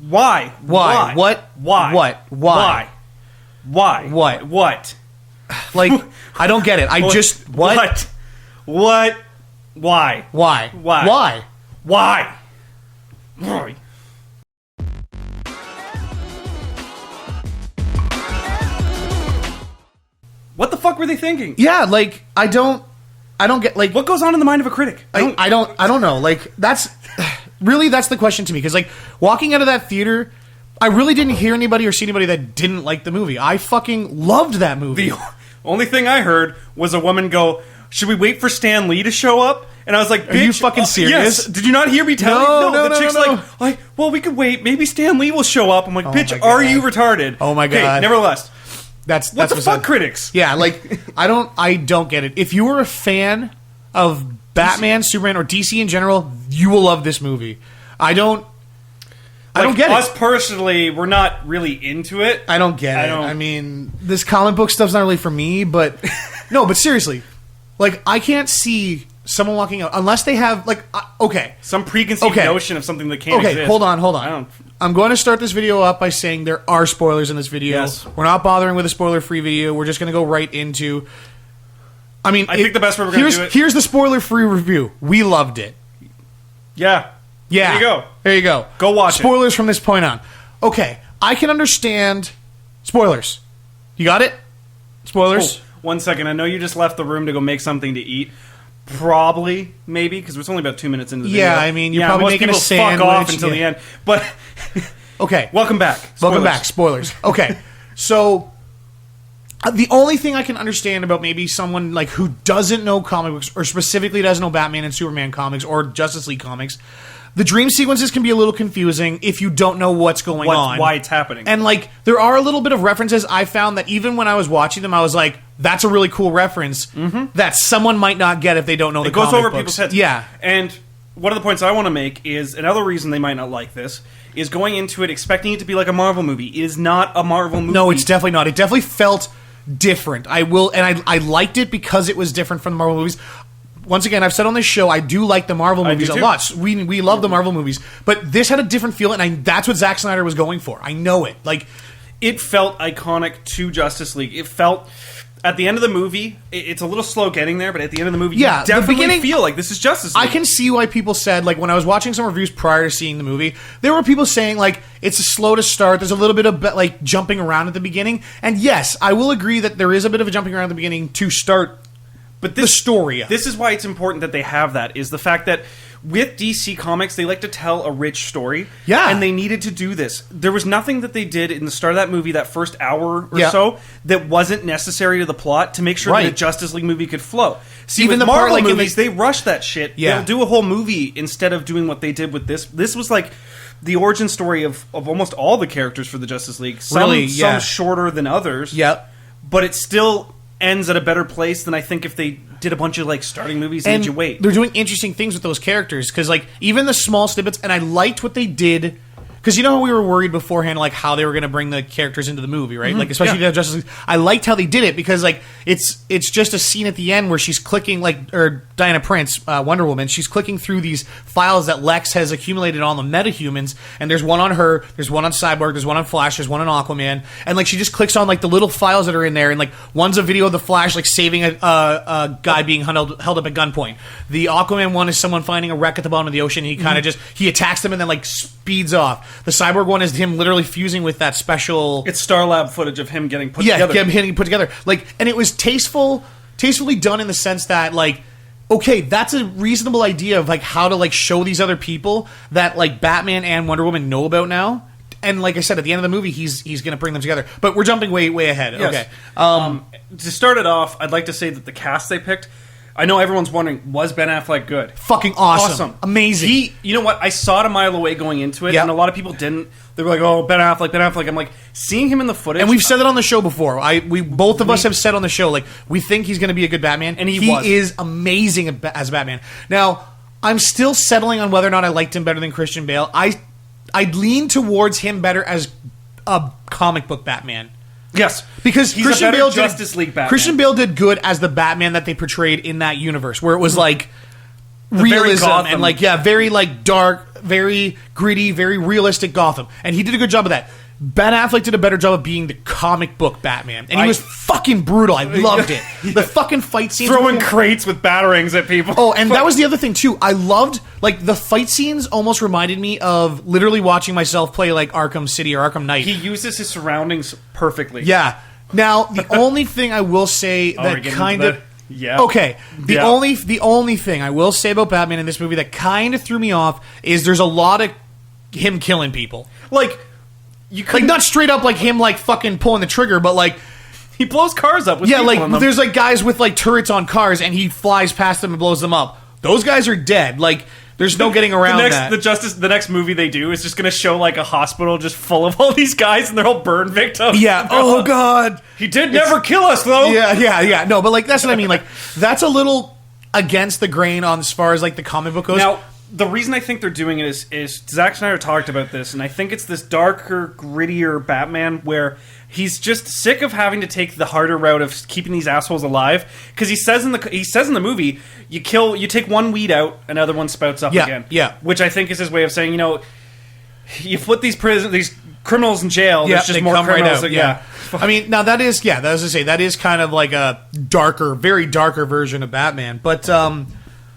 Why? What? Why? What? Why? Why? What? Like, I don't get it. I just... What? What? Why? Why? Why? Why? Why? What the fuck were they thinking? Yeah, like, I don't get, like... What goes on in the mind of a critic? I don't know. Like, that's... Really, that's the question to me. Because, like, walking out of that theater, I really didn't hear anybody or see anybody that didn't like the movie. I fucking loved that movie. The only thing I heard was a woman go, "Should we wait for Stan Lee to show up?" And I was like, "Bitch, are you fucking serious? Yes. Did you not hear me tell you? No, the chick's like, well, we could wait. Maybe Stan Lee will show up. I'm like, bitch, are you retarded? Oh my God. Okay, nevertheless. That's what the fuck, critics? Yeah, like, I don't get it. If you were a fan of Batman, Superman, or DC in general, you will love this movie. I don't get it. Us personally, we're not really into it. I don't get it. I mean, this comic book stuff's not really for me, but... No, but seriously. Like, I can't see someone walking out, unless they have, like... okay. Some preconceived notion of something that can't exist. Okay, hold on. I'm going to start this video up by saying there are spoilers in this video. Yes. We're not bothering with a spoiler-free video. We're just going to go right into... I mean... I think the best way we're going to do it... Here's the spoiler-free review. We loved it. Yeah. Yeah. There you go. Go watch Spoilers from this point on. Okay. I can understand... Spoilers. You got it? Spoilers? Oh, 1 second. I know you just left the room to go make something to eat. Probably, maybe, because it's only about 2 minutes into the video. Yeah, I mean, you're probably making a sandwich. Fuck off until the end. But... okay. Welcome back. Spoilers. Welcome back. Spoilers. Okay. So... the only thing I can understand about maybe someone like who doesn't know comic books, or specifically doesn't know Batman and Superman comics or Justice League comics, the dream sequences can be a little confusing if you don't know what's going on. Why it's happening. And like, there are a little bit of references I found that even when I was watching them, I was like, that's a really cool reference that someone might not get if they don't know the comic books. It goes over people's heads. Yeah. And one of the points I want to make is, another reason they might not like this, is going into it expecting it to be like a Marvel movie. It is not a Marvel movie. No, it's definitely not. It definitely felt different. I liked it because it was different from the Marvel movies. Once again, I've said on this show, I do like the Marvel movies a lot. We love the Marvel movies, but this had a different feel, and that's what Zack Snyder was going for. I know it. Like, it felt iconic to Justice League. It felt, at the end of the movie, it's a little slow getting there, but at the end of the movie, you definitely feel like this is Justice League. I can see why people said, like, when I was watching some reviews prior to seeing the movie, there were people saying, like, it's slow to start, there's a little bit of, like, jumping around at the beginning, and yes, I will agree that there is a bit of a jumping around at the beginning to start the story. This is why it's important that they have that, is the fact that with DC Comics, they like to tell a rich story. Yeah. And they needed to do this. There was nothing that they did in the start of that movie, that first hour or so, that wasn't necessary to the plot to make sure that a Justice League movie could flow. See, even with the Marvel movies, they rush that shit. Yeah. They'll do a whole movie instead of doing what they did with this. This was like the origin story of almost all the characters for the Justice League. Some shorter than others. Yep. But it still ends at a better place than I think if they did a bunch of like starting movies and made you wait. They're doing interesting things with those characters, because like even the small snippets, and I liked what they did. Because you know how we were worried beforehand, like how they were going to bring the characters into the movie, right? Like especially Justice League. I liked how they did it, because like it's just a scene at the end where she's clicking, like, or Diana Prince, Wonder Woman, she's clicking through these files that Lex has accumulated on the metahumans, and there's one on her, there's one on Cyborg, there's one on Flash, there's one on Aquaman, and like she just clicks on like the little files that are in there, and like one's a video of the Flash like saving a guy being held up at gunpoint. The Aquaman one is someone finding a wreck at the bottom of the ocean. And he kind of he attacks them and then like speeds off. The Cyborg one is him literally fusing with that special... It's Starlab footage of him getting put together. Yeah, getting put together. Like, and it was tastefully done in the sense that, like, okay, that's a reasonable idea of, like, how to, like, show these other people that, like, Batman and Wonder Woman know about now. And like I said, at the end of the movie, he's going to bring them together. But we're jumping way ahead. Yes. Okay. To start it off, I'd like to say that the cast they picked... I know everyone's wondering, was Ben Affleck good? Fucking awesome. Amazing. You know what? I saw it a mile away going into it, and a lot of people didn't. They were like, oh, Ben Affleck. I'm like, seeing him in the footage... And we've said it on the show before. Both of us have said on the show, like, we think he's going to be a good Batman. And he is amazing as Batman. Now, I'm still settling on whether or not I liked him better than Christian Bale. I'd lean towards him better as a comic book Batman. Yes, because he's Christian Bale Justice League Batman. Christian Bale did good as the Batman that they portrayed in that universe, where it was like realism and like very like dark, very gritty, very realistic Gotham, and he did a good job of that. Ben Affleck did a better job of being the comic book Batman, and he was fucking brutal. I loved it. The fucking fight scenes, throwing crates with batarangs at people. Oh, and that was the other thing too. I loved like the fight scenes. Almost reminded me of literally watching myself play like Arkham City or Arkham Knight. He uses his surroundings perfectly. Yeah. Now the only thing I will say that kind of. Yeah. Okay. The only thing I will say about Batman in this movie that kind of threw me off is there's a lot of him killing people. Like not straight up like him like fucking pulling the trigger, but like he blows cars up with people like on them. There's like guys with like turrets on cars and he flies past them and blows them up. Those guys are dead. Like there's no getting around that. The next movie they do is just going to show like a hospital just full of all these guys and they're all burn victims. Yeah. Oh God. He did never kill us though. Yeah. No, but like that's what I mean. Like that's a little against the grain on as far as like the comic book goes. Now, the reason I think they're doing it is Zack Snyder talked about this, and I think it's this darker, grittier Batman where he's just sick of having to take the harder route of keeping these assholes alive. Because he says in the movie, you take one weed out, another one spouts up again. Yeah, which I think is his way of saying, you put these criminals in jail. There's just more criminals. Right out. I mean, now that is that was to say that is kind of like a very darker version of Batman, but.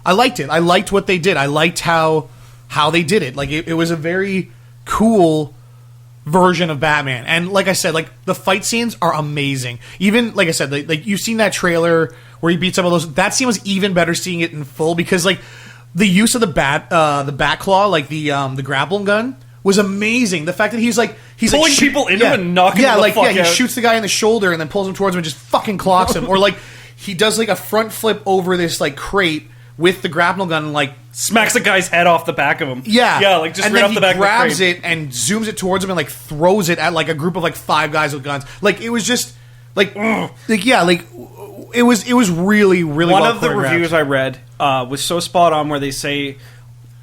I liked it. I liked what they did. I liked how they did it. Like it was a very cool version of Batman. And like I said, like the fight scenes are amazing. Even like I said, like you've seen that trailer where he beats up all those. That scene was even better seeing it in full because like the use of the bat claw, like the grappling gun, was amazing. The fact that he's pulling people into him and knocking them the fuck out. He shoots the guy in the shoulder and then pulls him towards him and just fucking clocks him. Or like he does like a front flip over this like crate with the grapnel gun and like smacks a guy's head off the back of him. Yeah, like just right off the back of the crate. And then he grabs it and zooms it towards him and like throws it at like a group of like 5 guys with guns. Like it was just it was really one well of the reviews I read was so spot on where they say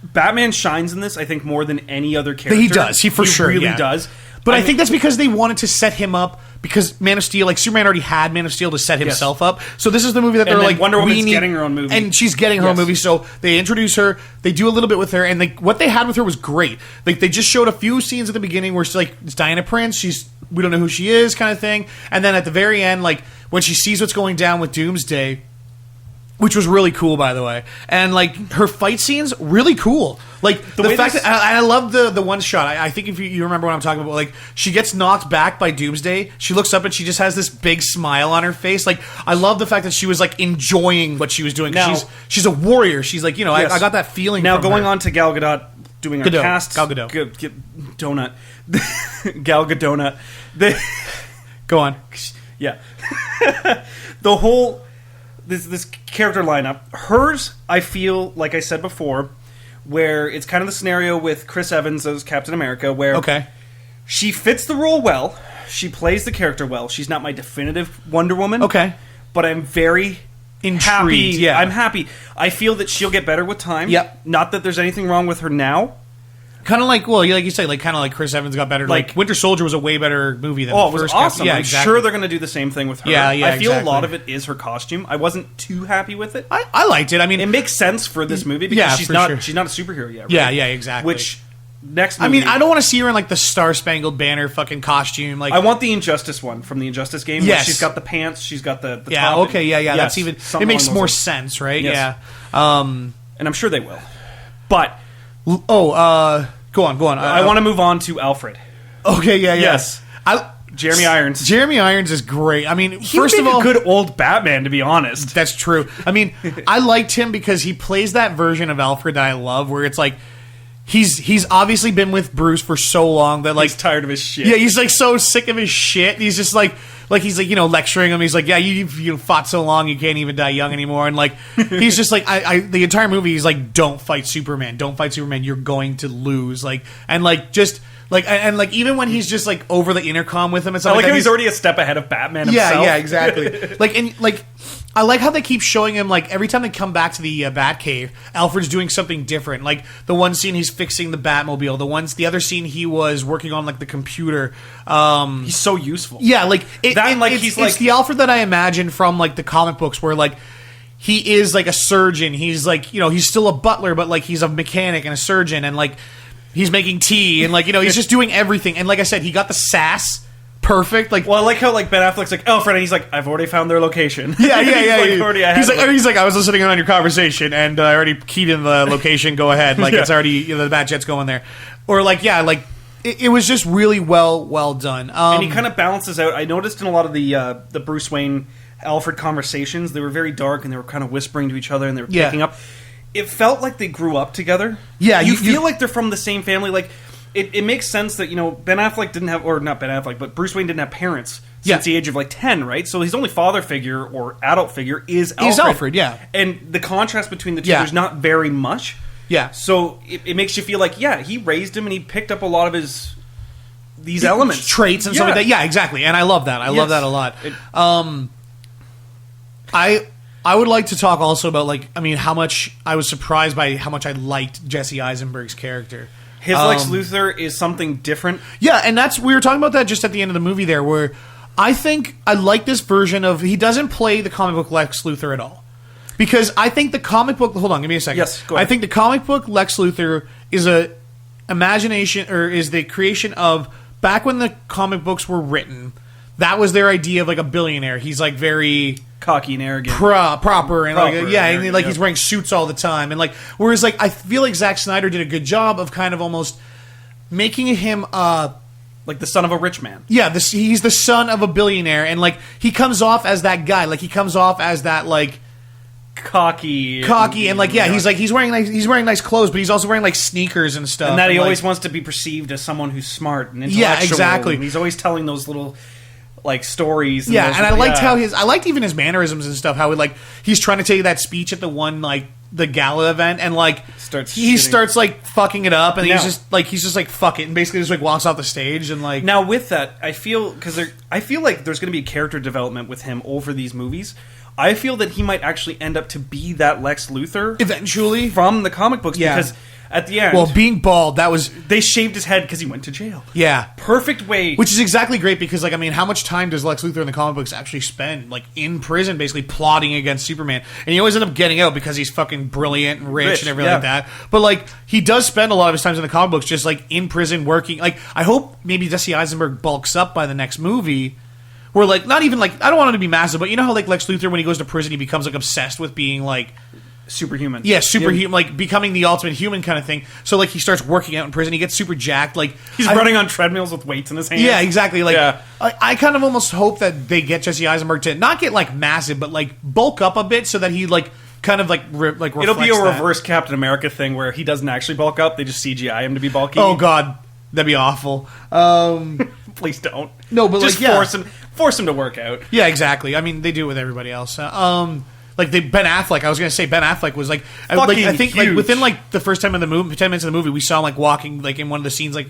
Batman shines in this I think more than any other character. He does. He really does. But I think that's because they wanted to set him up because Man of Steel, like Superman already had Man of Steel to set himself up. So this is the movie that they're like, Wonder Woman's getting her own movie. And she's getting her own movie. So they introduce her, they do a little bit with her, and what they had with her was great. Like they just showed a few scenes at the beginning where she's like, it's Diana Prince, we don't know who she is kind of thing. And then at the very end, like when she sees what's going down with Doomsday, which was really cool, by the way. And, like, her fight scenes, really cool. Like, the fact that... I love the one shot. I think if you remember what I'm talking about. Like, she gets knocked back by Doomsday. She looks up and she just has this big smile on her face. Like, I love the fact that she was, like, enjoying what she was doing. Now, she's a warrior. She's like, yes. I got that feeling now, from going her. on to Gal Gadot doing our cast... Gal Gadot. Donut. Gal Gadot. Go on. Yeah. The whole... This character lineup, hers, I feel, like I said before, where it's kind of the scenario with Chris Evans as Captain America, where she fits the role well, she plays the character well. She's not my definitive Wonder Woman, but I'm very intrigued. Happy. Yeah, I'm happy. I feel that she'll get better with time. Yep. Not that there's anything wrong with her now. Kind of like, like you say, like kind of like Chris Evans got better. Like Winter Soldier was a way better movie than the first. It was awesome. I'm sure they're going to do the same thing with her. Yeah, I feel a lot of it is her costume. I wasn't too happy with it. I liked it. I mean, it makes sense for this movie because she's not a superhero yet. Right? Yeah, exactly. Which next movie, I mean, I don't want to see her in like the Star Spangled Banner fucking costume. Like, I want the Injustice one from the Injustice game. Yes, she's got the pants. She's got the top. Yeah. That's even. It makes more sense, right? Yes. Yeah. And I'm sure they will. But Go on. I want to move on to Alfred. Okay, yeah. Yes. Jeremy Irons. Jeremy Irons is great. I mean, first of all, a good old Batman, to be honest. That's true. I mean, I liked him because he plays that version of Alfred that I love, where it's like he's obviously been with Bruce for so long that like he's tired of his shit. Yeah, he's like so sick of his shit. He's just like he's like lecturing him. He's like, yeah, you fought so long, you can't even die young anymore. And like he's just like the entire movie he's like, don't fight Superman, you're going to lose. Like and like just. And even when he's just like over the intercom with him, it's like he's already a step ahead of Batman himself. Yeah, exactly. I like how they keep showing him like every time they come back to the Batcave, Alfred's doing something different. Like the one scene he's fixing the Batmobile, the other scene he was working on like the computer. He's so useful. Yeah, it's the Alfred that I imagine from like the comic books, where like he is like a surgeon. He's like, he's still a butler, but like he's a mechanic and a surgeon, and like he's making tea, and like he's just doing everything. And like I said, he got the sass perfect. Like, well, I like how like Ben Affleck's like Alfred, and he's like, I've already found their location. Yeah. He's like, I was listening in on your conversation, and I already keyed in the location. Go ahead, like it's already the bat jet's going there, or like it was just really well done. And he kind of balances out. I noticed in a lot of the Bruce Wayne Alfred conversations, they were very dark and they were kind of whispering to each other and they were picking up. It felt like they grew up together. Yeah, you feel like they're from the same family. Like it makes sense that Ben Affleck didn't have, or not Ben Affleck, but Bruce Wayne didn't have parents since the age of like 10, right? So his only father figure or adult figure is Alfred. Is Alfred, yeah. And the contrast between the two, there's not very much. Yeah. So it makes you feel like he raised him and he picked up a lot of these elements, traits and stuff like that. Yeah, exactly. And I love that. I love that a lot. I would like to talk also about how much I was surprised by how much I liked Jesse Eisenberg's character. His Lex Luthor is something different. Yeah, and we were talking about that just at the end of the movie there, where I think I like this version of, he doesn't play the comic book Lex Luthor at all. Because I think the comic book, hold on, give me a second. Yes, go ahead. I think the comic book Lex Luthor is is the creation of, back when the comic books were written, that was their idea of like a billionaire. He's like very cocky and arrogant, proper, and he's wearing suits all the time, and like, whereas like I feel like Zack Snyder did a good job of kind of almost making him like the son of a rich man. Yeah, he's the son of a billionaire, and like he comes off as that guy. Like he comes off as that like cocky, and like he's wearing nice clothes, but he's also wearing like sneakers and stuff, and that he always wants to be perceived as someone who's smart and intellectual. Yeah, exactly. And he's always telling those little like stories. And I liked how I liked even his mannerisms and stuff. How he's trying to take that speech at the one like the gala event, and like he starts like fucking it up, and he's just like fuck it, and basically just like walks off the stage. And like, now with that, I feel like there's going to be a character development with him over these movies. I feel that he might actually end up to be that Lex Luthor eventually from the comic books, because at the end, well, being bald, they shaved his head because he went to jail. Yeah, perfect way, which is exactly great, because like, I mean, how much time does Lex Luthor in the comic books actually spend like in prison, basically plotting against Superman? And he always end up getting out because he's fucking brilliant and rich and everything like that. But like, he does spend a lot of his time in the comic books just like in prison working. Like, I hope maybe Jesse Eisenberg bulks up by the next movie. Where, like, not even, like, I don't want him to be massive, but you know how, like, Lex Luthor, when he goes to prison, he becomes, like, obsessed with being, like... superhuman. Yeah, superhuman, like, becoming the ultimate human kind of thing. So, like, he starts working out in prison, he gets super jacked, like... He's running on treadmills with weights in his hands. Yeah, exactly. Like, I kind of almost hope that they get Jesse Eisenberg to not get, like, massive, but, like, bulk up a bit so that he, like... kind of like it'll be a reverse Captain America thing where he doesn't actually bulk up, they just CGI him to be bulky. Oh, God. That'd be awful. Please don't. No, but just like, force him to work out. Yeah, exactly. I mean, they do it with everybody else. Ben Affleck. I was going to say Ben Affleck was like, I think like within like the first 10 minutes of the movie, we saw him like walking like in one of the scenes like,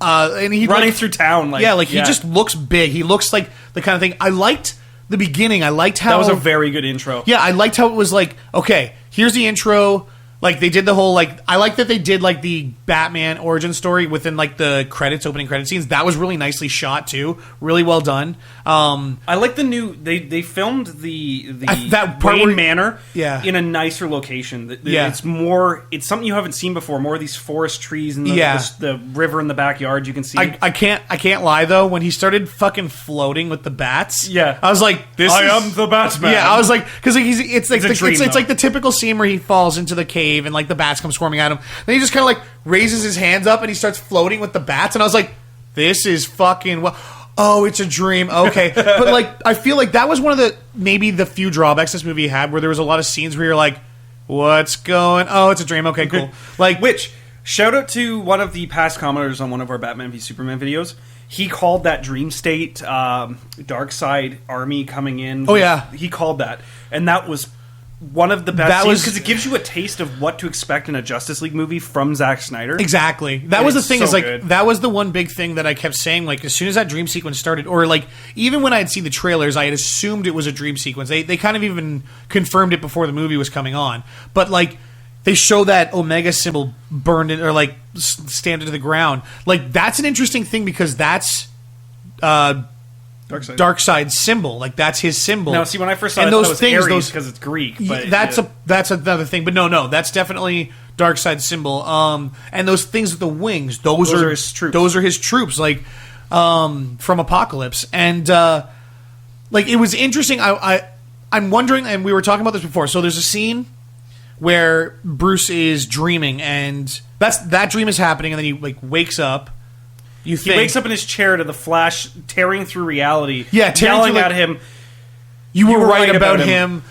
and he running through town. Like, he just looks big. He looks like the kind of thing. I liked the beginning. I liked how that was a very good intro. Yeah, I liked how it was like, okay, here's the intro. Like, they did the whole, like... I like that they did, like, the Batman origin story within, like, the opening credit scenes. That was really nicely shot, too. Really well done. I like the new... They filmed that part Wayne Manor in a nicer location. It's more... It's something you haven't seen before. More of these forest trees and the river in the backyard you can see. I can't lie, though. When he started fucking floating with the bats... Yeah. I was like, I am the Batman. Yeah, I was like... Because it's like the typical scene where he falls into the cave and like the bats come swarming at him. Then he just kind of like raises his hands up and he starts floating with the bats. And I was like, this is fucking... Oh, it's a dream. Okay. But like, I feel like that was one of maybe the few drawbacks this movie had, where there was a lot of scenes where you're like, what's going... Oh, it's a dream. Okay, cool. Like, which, shout out to one of the past commenters on one of our Batman v Superman videos. He called that dream state, Dark Side Army coming in. Oh, yeah. He called that. And that was one of the best scenes, because it gives you a taste of what to expect in a Justice League movie from Zack Snyder. Exactly. That was the thing, is like, good. That was the one big thing that I kept saying, like, as soon as that dream sequence started, or like, even when I had seen the trailers, I had assumed it was a dream sequence. They kind of even confirmed it before the movie was coming on. But like, they show that Omega symbol burned in, or like stand into the ground. Like, that's an interesting thing, because that's Darkseid symbol. Like that's his symbol. Now, see, when I first saw it, those things, because it's Greek. But that's another thing. But no, that's definitely Darkseid's symbol. And those things with the wings, those are his troops. Those are his troops, like from Apocalypse. And like it was interesting. I'm wondering, and we were talking about this before. So there's a scene where Bruce is dreaming, and that dream is happening, and then he like wakes up. He wakes up in his chair to the Flash tearing through reality, yelling at him. You were right about him.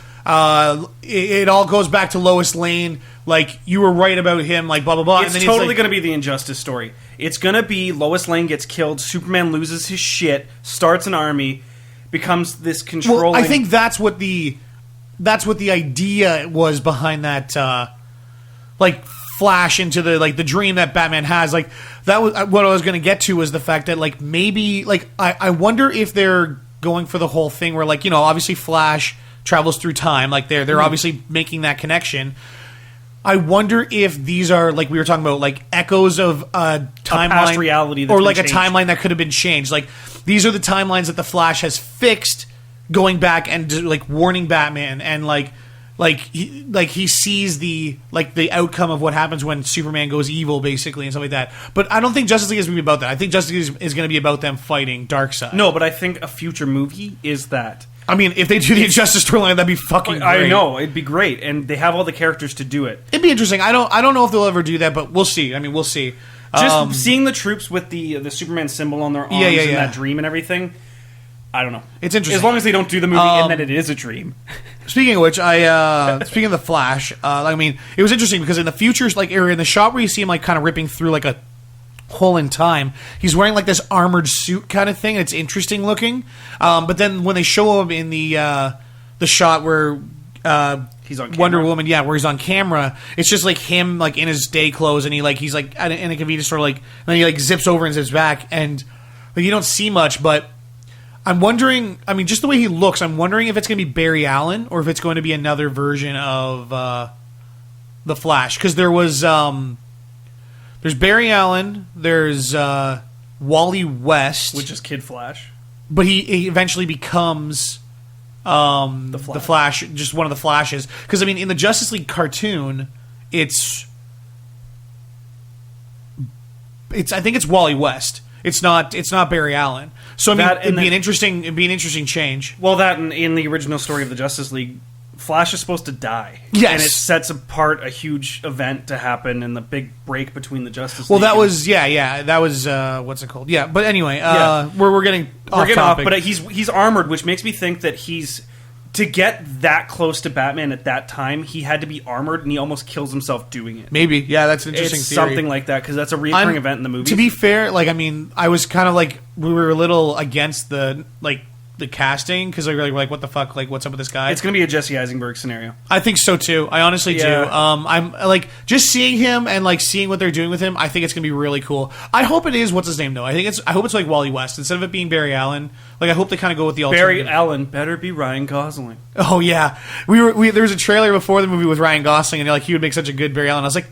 It all goes back to Lois Lane. Like, you were right about him, like, blah, blah, blah. It's totally going to be the Injustice story. It's going to be Lois Lane gets killed, Superman loses his shit, starts an army, becomes this controlling... Well, I think that's what the idea was behind that, like, flash into the dream that Batman has. Like, that was what I was going to get to, was the fact that, like, maybe, like, I wonder if they're going for the whole thing where, like, you know, obviously Flash travels through time, like, they're obviously making that connection. I wonder if these are, like we were talking about, like echoes of a timeline, past reality, or like a timeline that could have been changed. Like, these are the timelines that the Flash has fixed, going back and like warning Batman, and he sees the outcome of what happens when Superman goes evil, basically, and stuff like that. But I don't think Justice League is going to be about that. I think Justice League is going to be about them fighting Darkseid. No, but I think a future movie is that. I mean, if they do the Injustice storyline, that'd be fucking great. I know, it'd be great, and they have all the characters to do it. It'd be interesting. I don't know if they'll ever do that, but we'll see. I mean, we'll see. Just seeing the troops with the Superman symbol on their arms and that dream and everything, I don't know. It's interesting. As long as they don't do the movie and then it is a dream. Speaking of which, speaking of the Flash, I mean, it was interesting because in the future, like, or in the shot where you see him like kind of ripping through like a hole in time, he's wearing like this armored suit kind of thing. It's interesting looking, but then when they show him in the shot where he's on camera. Wonder Woman, where he's on camera, it's just like him like in his day clothes, and he's like in a convenience store, like, and then he like zips over and zips back, and like you don't see much. But I'm wondering, I mean, just the way he looks, I'm wondering if it's going to be Barry Allen or if it's going to be another version of the Flash, because there was there's Barry Allen, there's Wally West, which is Kid Flash, but he eventually becomes the Flash, just one of the Flashes. Because I mean, in the Justice League cartoon, it's I think it's Wally West. It's not Barry Allen. So I mean, it'd be an interesting change. Well, that in the original story of the Justice League, Flash is supposed to die. Yes. And it sets apart a huge event to happen and the big break between the Justice League. Well, that was that was what's it called? Yeah, but anyway, we're getting off topic. But he's armored, which makes me think that to get that close to Batman at that time, he had to be armored, and he almost kills himself doing it. Maybe, that's an interesting theory. Something like that, because that's a recurring event in the movie. To be fair, like, I mean, I was kind of like, we were a little against the casting, because we're like, what the fuck, like, what's up with this guy? It's going to be a Jesse Eisenberg scenario. I think so too. I honestly do. I'm like, just seeing him and like seeing what they're doing with him, I think it's going to be really cool. I hope it is, what's his name though? I hope it's like Wally West instead of it being Barry Allen. Like, I hope they kind of go with the alternative. Barry Allen better be Ryan Gosling. Oh yeah, there was a trailer before the movie with Ryan Gosling, and like, he would make such a good Barry Allen. I was like,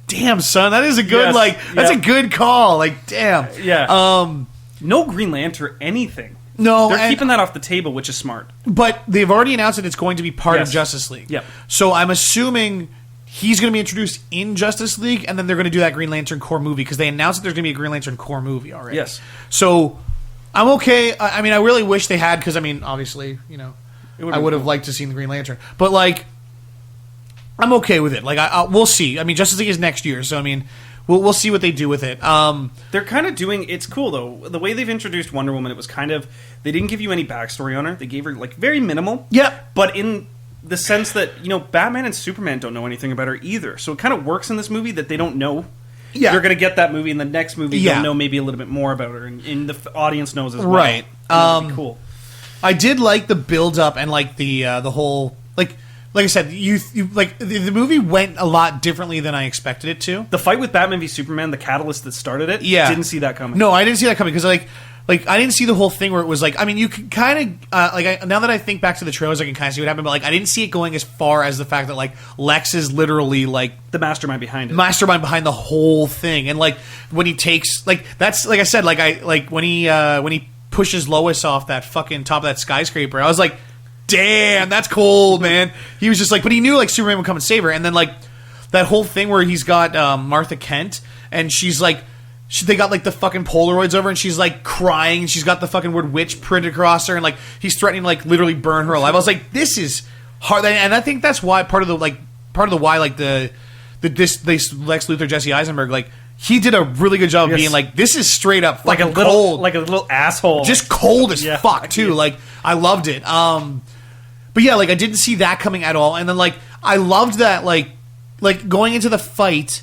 damn son, that is a good that's a good call. Like, damn. Yeah. No Green Lantern anything. No, they're keeping that off the table, which is smart. But they've already announced that it's going to be part of Justice League. Yep. So I'm assuming he's going to be introduced in Justice League, and then they're going to do that Green Lantern Corps movie, because they announced that there's going to be a Green Lantern Corps movie already. Yes. So I'm okay. I mean, I really wish they had, because I mean, obviously, you know, I would have liked to see the Green Lantern, but like, I'm okay with it. Like, we'll see. I mean, Justice League is next year, so I mean, we'll see what they do with it. They're kind of doing... It's cool, though. The way they've introduced Wonder Woman, it was kind of... They didn't give you any backstory on her. They gave her, like, very minimal. Yep. But in the sense that, you know, Batman and Superman don't know anything about her either. So it kind of works in this movie that they don't know. Yeah. You're going to get that movie. In the next movie, you'll know maybe a little bit more about her. And the audience knows as well. Right. That'd be cool. I did like the build-up and, like, the whole... Like I said, you like the movie went a lot differently than I expected it to. The fight with Batman v Superman, the catalyst that started it, didn't see that coming. No, I didn't see that coming, because like I didn't see the whole thing where it was like, I mean, you can kind of now that I think back to the trailers, I can kind of see what happened, but like, I didn't see it going as far as the fact that like Lex is literally like the mastermind behind it, behind the whole thing, and like when he takes, like, that's, like I said, like when he pushes Lois off that fucking top of that skyscraper. I was like, damn, that's cold, man. He was just like, but he knew like Superman would come and save her. And then like that whole thing where he's got Martha Kent and she's like, they got like the fucking Polaroids over and she's like crying. She's got the fucking word witch printed across her and like he's threatening to like literally burn her alive. I was like, this is hard. And I think that's why part of the why like this Lex Luthor, Jesse Eisenberg, like he did a really good job of being like, this is straight up fucking like a little, cold. like a little asshole. Just cold as fuck too. Like I loved it. But yeah, like I didn't see that coming at all. And then like I loved that like going into the fight,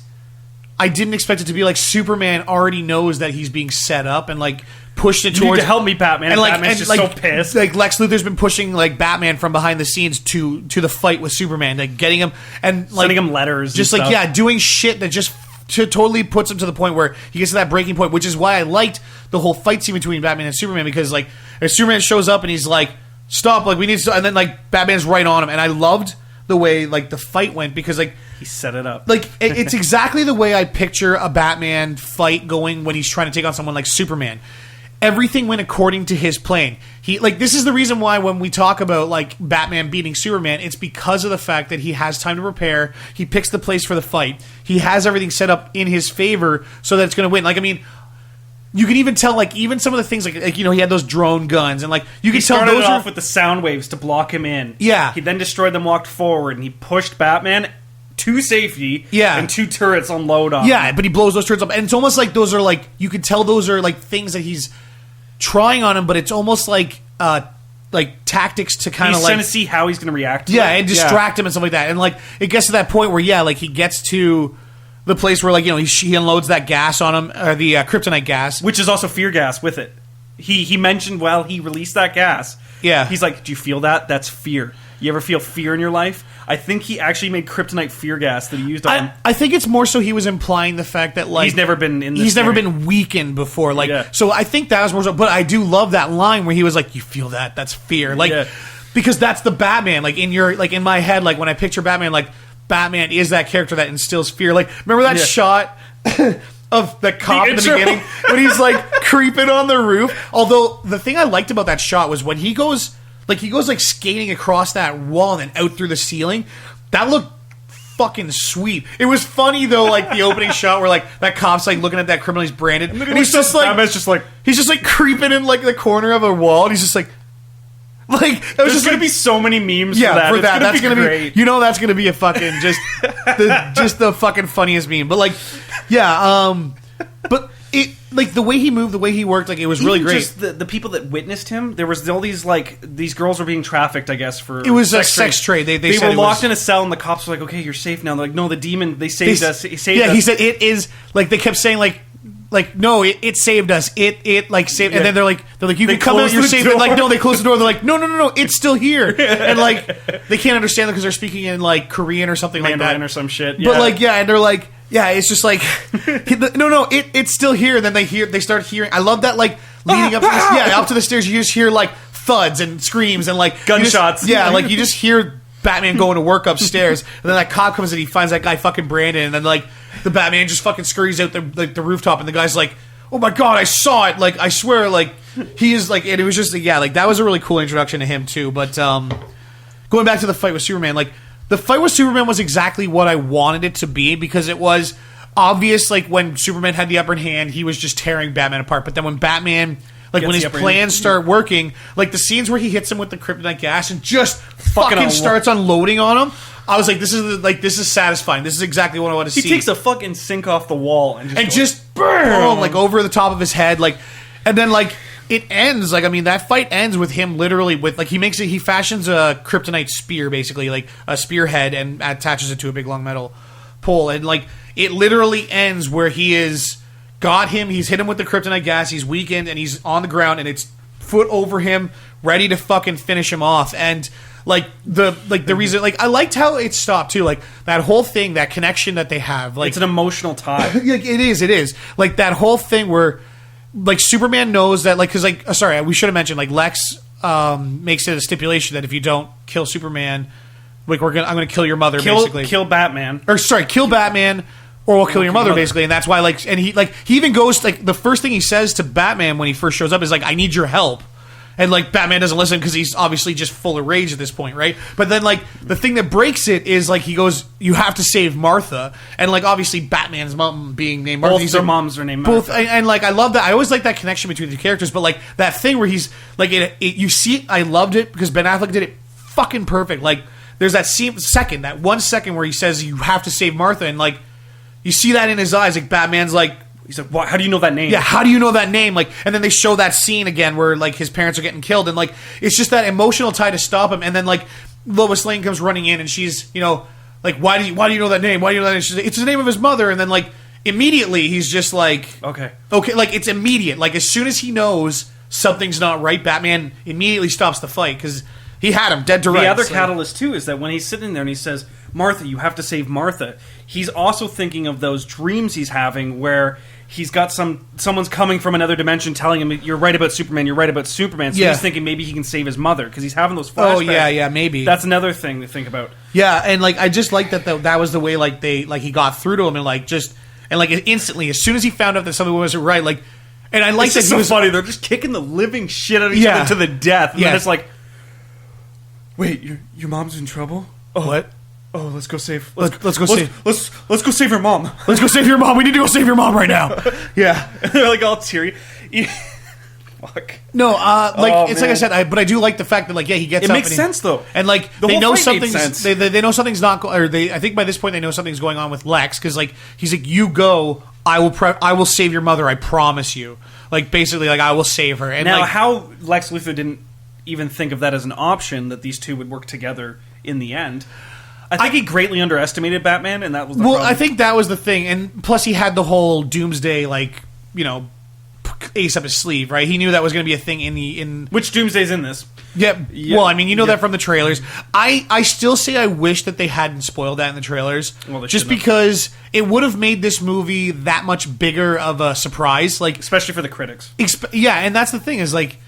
I didn't expect it to be like Superman already knows that he's being set up and like pushed it towards. You need to help me, Batman. And like Batman's just so pissed. Like Lex Luthor's been pushing like Batman from behind the scenes to the fight with Superman, like getting him and like sending him letters, just and like stuff. doing shit that just totally puts him to the point where he gets to that breaking point, which is why I liked the whole fight scene between Batman and Superman, because like if Superman shows up and he's like, stop, like we need to, and then like Batman's right on him, and I loved the way like the fight went because like he set it up. Like it's exactly the way I picture a Batman fight going when he's trying to take on someone like Superman. Everything went according to his plan. He like this is the reason why when we talk about like Batman beating Superman, it's because of the fact that he has time to prepare. He picks the place for the fight. He has everything set up in his favor so that it's going to win. Like I mean, you can even tell like even some of the things like you know he had those drone guns and like you can tell those off with the sound waves to block him in. Yeah. He then destroyed them, walked forward, and he pushed Batman to safety. Yeah. And 2 turrets unload on. Yeah, but he blows those turrets up, and it's almost like those are like you could tell those are like things that he's trying on him, but it's almost like tactics to kind of like trying to see how he's going to react to it. and distract him and stuff like that. And like it gets to that point where like he gets to the place where like you know he unloads that gas on him, or the kryptonite gas, which is also fear gas with it. He mentioned while he released that gas. Yeah, he's like, do you feel that? That's fear. You ever feel fear in your life? I think he actually made kryptonite fear gas that he used on him. I think it's more so he was implying the fact that like he's never been in this he's never been weakened before. Like Yeah. So I think that was more so, but I do love that line where he was like, you feel that? That's fear. Like because that's the Batman. Like in my head, like when I picture Batman, like Batman is that character that instills fear. Like remember that shot of the cop in the beginning when he's like creeping on the roof? Although the thing I liked about that shot was when he goes like skating across that wall and then out through the ceiling. That looked fucking sweet. It was funny though, like the opening shot where like that cop's like looking at that criminal he's branded, and he's just like creeping in like the corner of a wall, and he's just like it was There's just gonna be so many memes for that. That's gonna great. be that's gonna be a fucking just the fucking funniest meme. But like but it like the way he moved, the way he worked, like it was really great. Just the people that witnessed him, there was all these like these girls were being trafficked, I guess, for it was a sex trade. They were locked in a cell, and the cops were like, "Okay, you're safe now." They're like, "No, the demon, they saved us. He saved us." Yeah, he said it is like they kept saying like no, it saved us. It like saved, and then they're like you can come out, you're safe. And like no, they close the door. They're like no, it's still here. And like they can't understand it because they're speaking in like Korean or something Mandarin like that or some shit. But like and they're like. Yeah, it's just like no, it's still here. And then they start hearing. I love that like leading up to this, up to the stairs. You just hear like thuds and screams and like gunshots. Like you just hear Batman going to work upstairs, and then that cop comes in. He finds that guy fucking Brandon, and then like the Batman just fucking scurries out the rooftop, and the guy's like, "Oh my god, I saw it! Like I swear, like he is like." And it was just like that was a really cool introduction to him too. But going back to the fight with Superman, like. The fight with Superman was exactly what I wanted it to be because it was obvious, like, when Superman had the upper hand, he was just tearing Batman apart. But then when Batman, like, when his plans start working, like, the scenes where he hits him with the kryptonite gas and just fucking starts unloading on him, I was like, this is satisfying. This is exactly what I want to see. He takes a fucking sink off the wall and just boom, like, over the top of his head, like, and then, like, it ends, like, I mean, that fight ends with him literally with, like, he fashions a kryptonite spear, basically, like, a spearhead, and attaches it to a big, long metal pole, and, like, it literally ends where he's hit him with the kryptonite gas, he's weakened, and he's on the ground, and it's foot over him, ready to fucking finish him off, and, like, the reason, like, I liked how it stopped, too, like, that whole thing, that connection that they have, like... It's an emotional tie. Like, it is, like, that whole thing where... Like, Superman knows that, like, because, like, sorry, we should have mentioned, like, Lex makes it a stipulation that if you don't kill Superman, like, I'm gonna kill your mother, basically. Kill Batman. Or, sorry, kill Batman, or we'll kill your mother, basically. And that's why, like, and he even goes, like, the first thing he says to Batman when he first shows up is, like, I need your help. And, like, Batman doesn't listen because he's obviously just full of rage at this point, right? But then, like, the thing that breaks it is, like, he goes, you have to save Martha. And, like, obviously Batman's mom being named Martha. Both their moms are named Martha. And, like, I love that. I always like that connection between the characters. But, like, that thing where he's, like, you see, I loved it because Ben Affleck did it fucking perfect. Like, there's that that 1 second where he says, you have to save Martha. And, like, you see that in his eyes. Like, Batman's like, he's like, what? How do you know that name? Yeah, how do you know that name? Like, and then they show that scene again where, like, his parents are getting killed, and, like, it's just that emotional tie to stop him. And then, like, Lois Lane comes running in, and she's, you know, like, why do you know that name? Why do you know that name? She's like, it's the name of his mother. And then, like, immediately he's just like, okay, like, it's immediate. Like, as soon as he knows something's not right, Batman immediately stops the fight because he had him dead to rights. The other catalyst too is that when he's sitting there and he says, Martha, you have to save Martha, he's also thinking of those dreams he's having where he's got someone's coming from another dimension telling him, you're right about Superman, So he's thinking maybe he can save his mother because he's having those flashbacks. Oh, yeah, maybe. That's another thing to think about. Yeah, and, like, I just like that was the way, like, he got through to him and, like, instantly, as soon as he found out that something wasn't right, like, and I like that he was funny. They're just kicking the living shit out of each other to the death. And then it's like, wait, your mom's in trouble? Oh, what? Oh, let's go save. Let's go save your mom. Let's go save your mom. We need to go save your mom right now. Yeah, they're like all teary. Fuck. No, it's man. Like I said, but I do like the fact that, like, yeah, he gets. It makes sense though, and, like, they know something's. They know something's not. Or I think by this point they know something's going on with Lex because, like, he's like, you go. I will save your mother. I promise you. Like, basically, like, I will save her. And now, like, how Lex Luthor didn't even think of that as an option that these two would work together in the end. I think he greatly underestimated Batman, and that was the problem. I think that was the thing, and plus he had the whole Doomsday, like, you know, ace up his sleeve, right? He knew that was going to be a thing in which Doomsday's in this. Yeah. Well, I mean, you know that from the trailers. I still say I wish that they hadn't spoiled that in the trailers, just because it would have made this movie that much bigger of a surprise, like, especially for the critics. Yeah, and that's the thing is, like,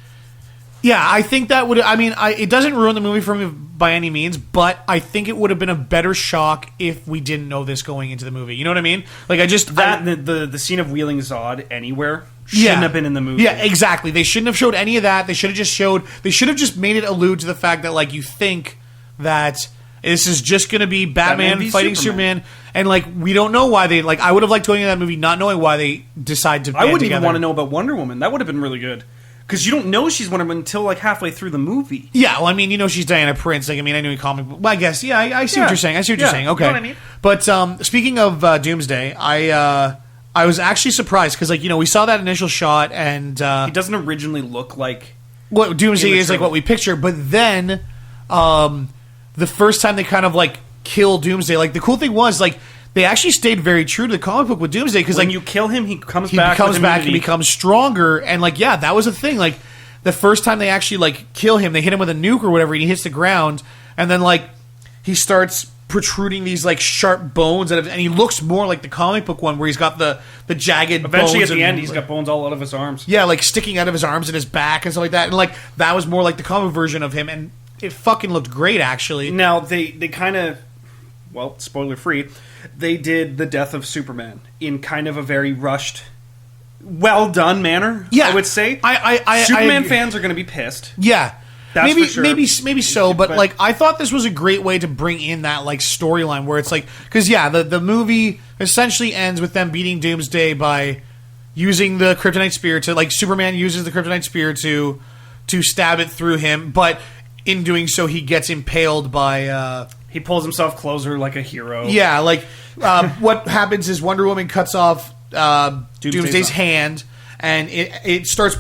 yeah, I think that would. I mean, it doesn't ruin the movie for me by any means, but I think it would have been a better shock if we didn't know this going into the movie. You know what I mean? Like, the scene of wheeling Zod anywhere shouldn't have been in the movie. Yeah, exactly. They shouldn't have showed any of that. They should have just made it allude to the fact that, like, you think that this is just going to be Batman fighting Superman, and, like, we don't know why they, like, I would have liked going into that movie not knowing why they decide to. I wouldn't even want to know about Wonder Woman. That would have been really good. Because you don't know she's Wonder Woman until, like, halfway through the movie. Yeah, well, I mean, you know she's Diana Prince. Like, I mean, I knew he called me. Well, I guess, yeah, I see what you're saying. Okay. You know what I mean? But speaking of Doomsday, I was actually surprised because, like, you know, we saw that initial shot and he doesn't originally look like what Doomsday is, like what we picture. But then the first time they kind of, like, kill Doomsday, like, the cool thing was, like, they actually stayed very true to the comic book with Doomsday because, like, you kill him, he comes back and becomes stronger, and, like, yeah, that was a thing. Like, the first time they actually, like, kill him, they hit him with a nuke or whatever, and he hits the ground, and then, like, he starts protruding these, like, sharp bones out of, and he looks more like the comic book one where he's got the jagged. Eventually, bones at the end, he's got bones all out of his arms. Yeah, like, sticking out of his arms and his back and stuff like that, and, like, that was more like the comic version of him, and it fucking looked great, actually. Now they kind of, well, spoiler free. They did the death of Superman in kind of a very rushed, well done manner. Yeah, I would say. Superman fans are going to be pissed. Yeah, that's for sure. Maybe so. But like, I thought this was a great way to bring in that, like, storyline where it's like, because the movie essentially ends with them beating Doomsday by using the Kryptonite spear to, like, Superman uses the Kryptonite spear to stab it through him, but in doing so he gets impaled by. He pulls himself closer like a hero. Yeah, like, what happens is Wonder Woman cuts off Doomsday's hand, and it starts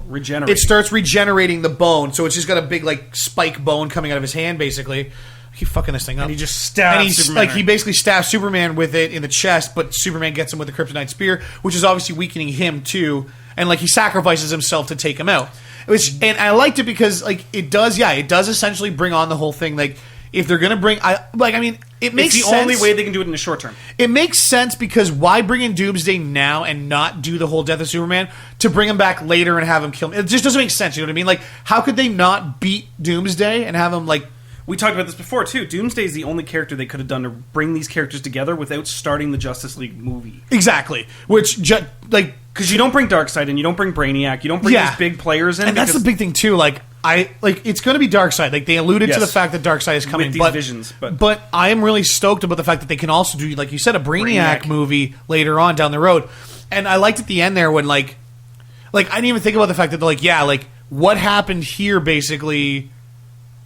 regenerating. It starts regenerating the bone, so it's just got a big, like, spike bone coming out of his hand, basically. I keep fucking this thing up. And he just stabs Superman. Like, he basically stabs Superman with it in the chest, but Superman gets him with the Kryptonite spear, which is obviously weakening him, too. And, like, he sacrifices himself to take him out. And I liked it because, like, it does essentially bring on the whole thing, like, if they're going to bring... it makes sense. It's the only way they can do it in the short term. It makes sense because why bring in Doomsday now and not do the whole death of Superman to bring him back later and have him kill him? It just doesn't make sense, you know what I mean? Like, how could they not beat Doomsday and have him, like... we talked about this before too. Doomsday is the only character they could have done to bring these characters together without starting the Justice League movie. Exactly. Which because you don't bring Darkseid and you don't bring Brainiac, you don't bring these big players in, and that's the big thing too. It's going to be Darkseid. Like they alluded to the fact that Darkseid is coming, with these visions. But I am really stoked about the fact that they can also do, like you said, a Brainiac movie later on down the road. And I liked at the end there when I didn't even think about the fact that they're what happened here basically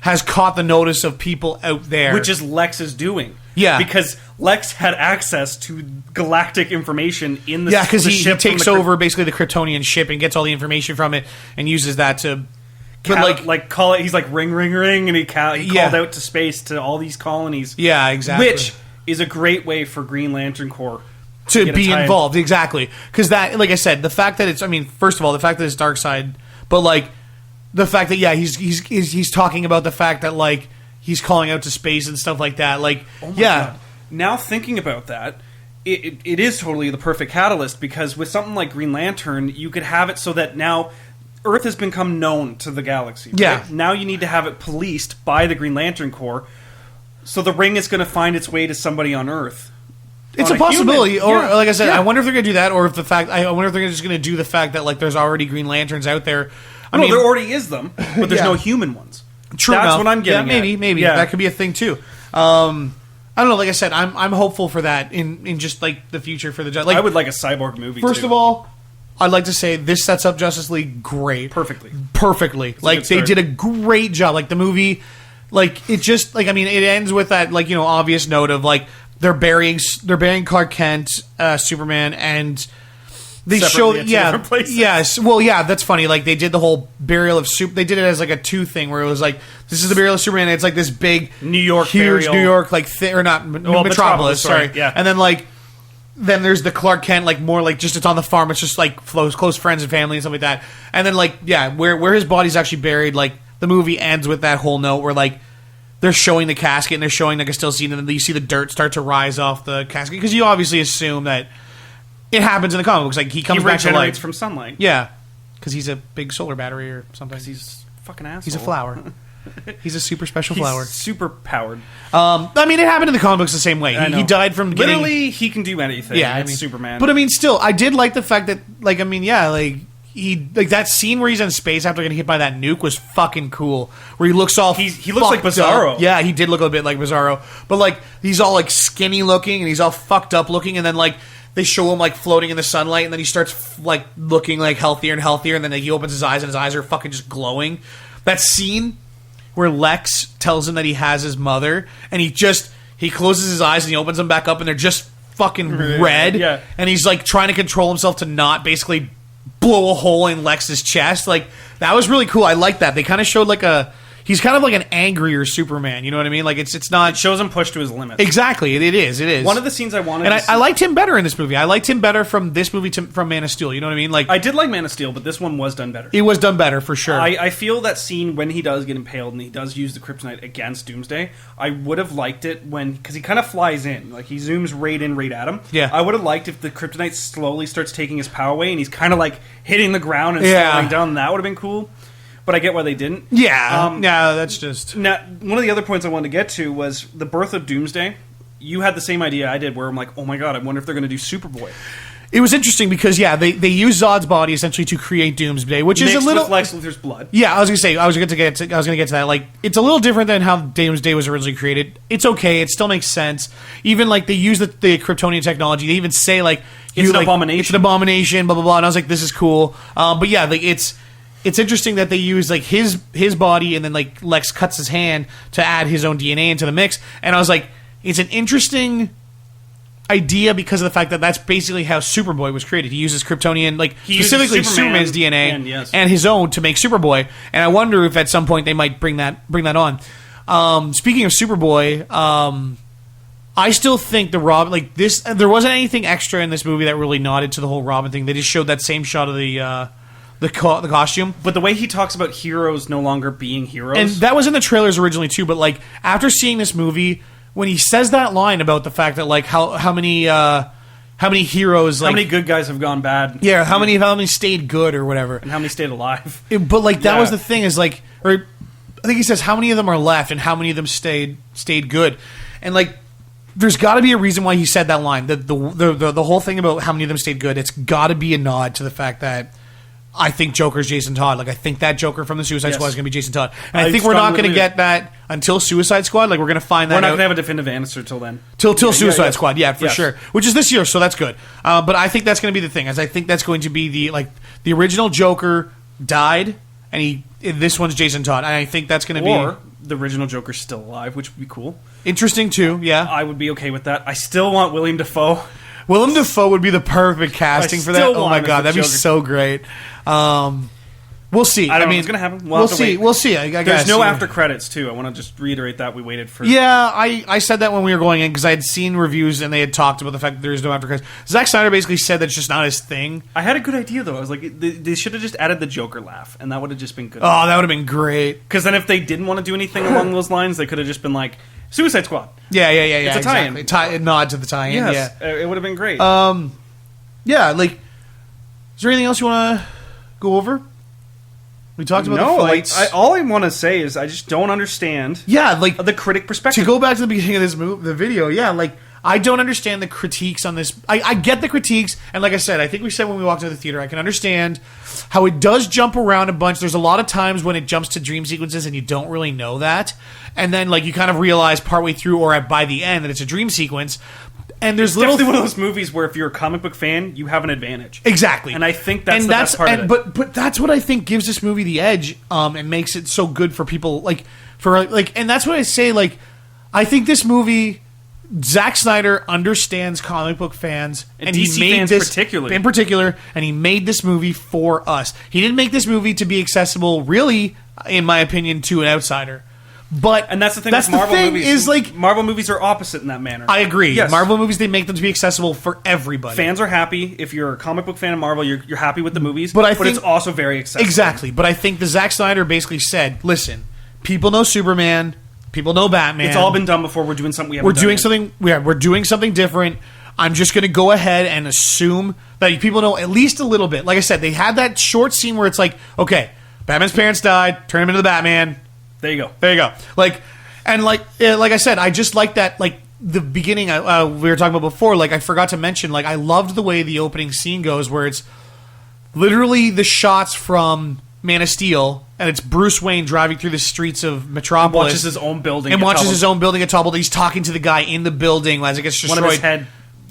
has caught the notice of people out there, which is Lex's doing. Yeah, because Lex had access to galactic information in the because he takes over basically the Kryptonian ship and gets all the information from it and uses that to. Call it. He's like ring, ring, ring, and he called out to space to all these colonies. Yeah, exactly. Which is a great way for Green Lantern Corps to be involved. Exactly, because that, like I said, the fact that it's. I mean, first of all, the fact that it's Darkseid, but the fact that he's talking about the fact that he's calling out to space and stuff like that. God. Now thinking about that, it is totally the perfect catalyst, because with something like Green Lantern, you could have it so that now Earth has become known to the galaxy. Right? Yeah. Now you need to have it policed by the Green Lantern Corps, so the ring is going to find its way to somebody on Earth. It's a possibility, or like I said, I wonder if they're going to do that, or if I wonder if they're just going to do the fact that there's already Green Lanterns out there. I mean, there already is them, but there's no human ones. True, that's what I'm getting. Yeah, maybe that could be a thing too. I don't know. Like I said, I'm hopeful for that in just the future for the I would like a cyborg movie. First of all, I'd like to say this sets up Justice League perfectly. They did a great job. The movie, it just it ends with that obvious note of they're burying Clark Kent, Superman, and they show that's funny. They did the whole burial of they did it as a 2 thing where it was this is the burial of Superman, and it's this big New York huge burial. New York or not Metropolis, sorry. Yeah. And then there's the Clark Kent more just it's on the farm, it's just close friends and family and stuff like that. And then where his body's actually buried, the movie ends with that whole note where they're showing the casket and they're showing a still scene, and then you see the dirt start to rise off the casket, because you obviously assume that it happens in the comic books. He comes back to life from sunlight. Yeah, because he's a big solar battery or something. Because he's a fucking asshole. He's a flower. He's a super special flower. Super powered. It happened in the comic books the same way. He died from literally. He can do anything. Yeah, it's Superman. But still, I did like the fact that he that scene where he's in space after getting hit by that nuke was fucking cool. Where he looks all he looks like Bizarro. Up. Yeah, he did look a bit like Bizarro. But he's all skinny looking and he's all fucked up looking, and then they show him floating in the sunlight, and then he starts looking healthier and healthier, and then he opens his eyes and his eyes are fucking just glowing. That scene where Lex tells him that he has his mother, and he closes his eyes and he opens them back up, and they're just fucking red. Yeah. And he's trying to control himself to not basically blow a hole in Lex's chest. That was really cool. I like that. They kind of showed he's kind of an angrier Superman. You know what I mean? It's not. It shows him pushed to his limits. It is. One of the scenes I wanted, and I liked him better in this movie. I liked him better from this movie from Man of Steel. You know what I mean? I did like Man of Steel, but this one was done better. It was done better for sure. I feel that scene when he does get impaled and he does use the kryptonite against Doomsday. I would have liked it because he kind of flies in, he zooms right at him. Yeah, I would have liked if the kryptonite slowly starts taking his power away and he's kind of hitting the ground and slowing down. That would have been cool. But I get why they didn't. Yeah. That's just... Now, one of the other points I wanted to get to was the birth of Doomsday. You had the same idea I did, where I'm oh my god, I wonder if they're going to do Superboy. It was interesting because, they use Zod's body essentially to create Doomsday, which is a little... with Lex Luthor's blood. Yeah, I was going to say, I was going to get to that. It's a little different than how Doomsday was originally created. It's okay. It still makes sense. Even, they use the Kryptonian technology. They even say, it's an abomination. It's an abomination, blah, blah, blah. And I was this is cool. But yeah, it's interesting that they use his body, and then Lex cuts his hand to add his own DNA into the mix. And I was it's an interesting idea because of the fact that that's basically how Superboy was created. He uses Kryptonian, specifically Superman's DNA and his own to make Superboy. And I wonder if at some point they might bring that on. Speaking of Superboy, I still think the Robin there wasn't anything extra in this movie that really nodded to the whole Robin thing. They just showed that same shot of the costume. But the way he talks about heroes no longer being heroes. And that was in the trailers originally too, but after seeing this movie, when he says that line about the fact that how many heroes how many good guys have gone bad. Yeah, how many stayed good or whatever. And how many stayed alive. That was the thing is I think he says how many of them are left and how many of them stayed good, and like there's got to be a reason why he said that line. The whole thing about how many of them stayed good, it's got to be a nod to the fact that I think Joker's Jason Todd. Like I think that Joker from the Suicide Squad is going to be Jason Todd, and I think we're not going to get that until Suicide Squad. Like we're going to find that. We're not going to have a definitive answer till then. Till Suicide Squad, yeah, for sure. Which is this year, so that's good. But I think that's going to be the thing. As I think that's going to be the original Joker died, and this one's Jason Todd, and I think that's going to be. Or the original Joker's still alive, which would be cool. Interesting too, yeah. I would be okay with that. I still want William Dafoe. Willem Dafoe would be the perfect casting for that. Oh my god, that'd be so great. We'll see. I mean, it's going to happen. We'll see. We'll see. I guess. There's no after credits, too. I want to just reiterate that. We waited for... Yeah, I said that when we were going in because I had seen reviews and they had talked about the fact that there's no after credits. Zack Snyder basically said that's just not his thing. I had a good idea, though. I was like, they should have just added the Joker laugh, and that would have just been good. Oh, that would have been great. Because then if they didn't want to do anything along those lines, they could have just been like, Suicide Squad. Yeah. It's a tie-in. Exactly. Nod to the tie-in, yes, yeah. It would have been great. Yeah, like... Is there anything else you want to go over? We talked about the fights. All I want to say is I just don't understand. Yeah, like the critic perspective. To go back to the beginning of this the video, yeah, like I don't understand the critiques on this. I get the critiques, and like I said, I think we said when we walked into the theater, I can understand how it does jump around a bunch. There's a lot of times when it jumps to dream sequences and you don't really know that, and then like you kind of realize partway through or by the end that it's a dream sequence. And there's definitely one of those movies where if you're a comic book fan, you have an advantage. Exactly, and I think that's the best part of it. But that's what I think gives this movie the edge, and makes it so good for people and that's what I say. Like, I think this movie, Zack Snyder understands comic book fans, and DC he made fans this in particular, and he made this movie for us. He didn't make this movie to be accessible, really, in my opinion, to an outsider. And that's the thing with Marvel movies. Is like Marvel movies are opposite in that manner. I agree. Yes. Marvel movies, they make them to be accessible for everybody. Fans are happy. If you're a comic book fan of Marvel, you're happy with the movies. But it's also very accessible. Exactly. But I think the Zack Snyder basically said, listen, people know Superman, people know Batman. It's all been done before. We're doing something we're doing something different. I'm just going to go ahead and assume that people know at least a little bit. Like I said, they had that short scene where it's like, okay, Batman's parents died, turn him into the Batman. There you go. Like I said, I just like that. Like the beginning, we were talking about before. Like I forgot to mention. Like I loved the way the opening scene goes, where it's literally the shots from Man of Steel, and it's Bruce Wayne driving through the streets of Metropolis, and watches his own building, get toppled. He's talking to the guy in the building as it gets destroyed. One of his head.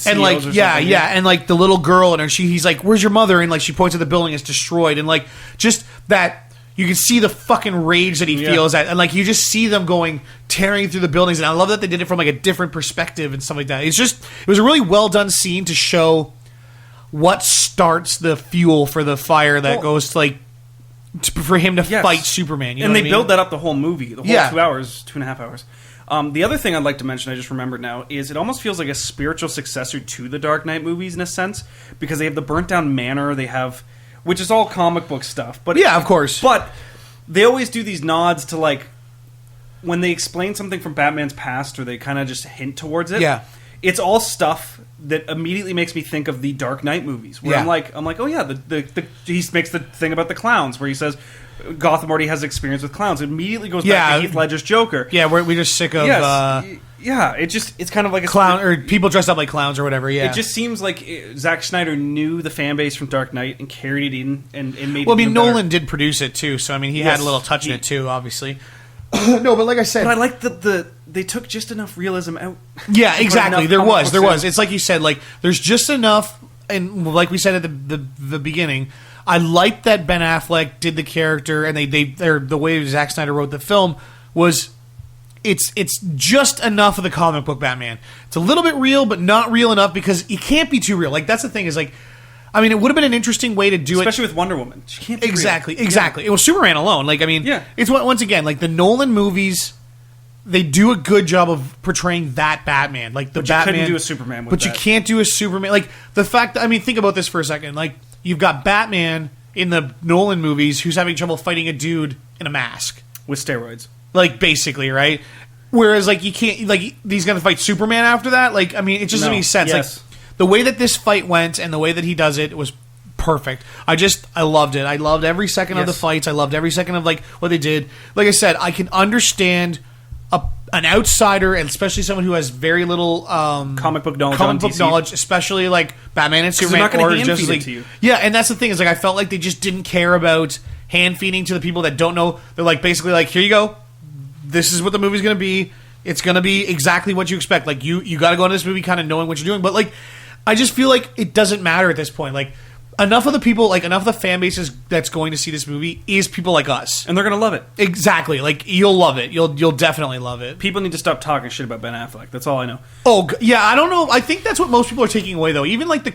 And like and like the little girl and he's like, "Where's your mother?" And like she points at the building, it's destroyed, and like just that. You can see the fucking rage that he feels at, and like you just see them tearing through the buildings. And I love that they did it from like a different perspective and stuff like that. It was a really well done scene to show what starts the fuel for the fire that goes to for him to fight Superman. You know and they build that up the whole movie, the whole 2.5 hours. The other thing I'd like to mention, I just remembered now, is it almost feels like a spiritual successor to the Dark Knight movies in a sense, because they have the burnt down manor, they have. Which is all comic book stuff. But yeah, of course. But they always do these nods to, like, when they explain something from Batman's past or they kind of just hint towards it. Yeah. It's all stuff that immediately makes me think of the Dark Knight movies. Where I'm like, oh yeah, he makes the thing about the clowns where he says Gotham already has experience with clowns. It immediately goes back to Heath Ledger's Joker. Yeah, we're just sick of... Yeah, it's kind of like a clown or people dressed up like clowns or whatever. Yeah, it just seems like Zack Snyder knew the fan base from Dark Knight and carried it in and made. Well, I mean, Nolan did produce it too, so I mean, he had a little touch in it too, obviously. No, but like I said, but I like they took just enough realism out. Yeah, exactly. There was. It's like you said, like there's just enough, and like we said at the beginning, I liked that Ben Affleck did the character, and the way Zack Snyder wrote the film was. It's just enough of the comic book Batman. It's a little bit real, but not real enough because he can't be too real. Like that's the thing is like, I mean, it would have been an interesting way to do especially with Wonder Woman. She can't be exactly. Yeah. It was Superman alone. Like I mean, it's once again like the Nolan movies. They do a good job of portraying that Batman, like the Batman. You couldn't do a Superman, with you can't do a Superman. Like the fact. I mean, think about this for a second. Like you've got Batman in the Nolan movies who's having trouble fighting a dude in a mask with steroids. Like basically, right? Whereas like you can't like he's gonna fight Superman after that. Like I mean, it just doesn't make sense. Yes. Like the way that this fight went and the way that he does it was perfect. I loved it. I loved every second of the fights. I loved every second of like what they did. Like I said, I can understand an outsider, and especially someone who has very little comic book knowledge, especially like Batman and Superman, or Justice League. To you. Yeah, and that's the thing is like I felt like they just didn't care about hand feeding to the people that don't know. They're like basically like, here you go. This is what the movie's going to be. It's going to be exactly what you expect. Like you got to go into this movie kind of knowing what you're doing. But like, I just feel like it doesn't matter at this point. Like enough of the people, like enough of the fan bases that's going to see this movie is people like us, and they're going to love it. Exactly. Like you'll love it. You'll definitely love it. People need to stop talking shit about Ben Affleck. That's all I know. Oh yeah, I don't know. I think that's what most people are taking away though. Even like the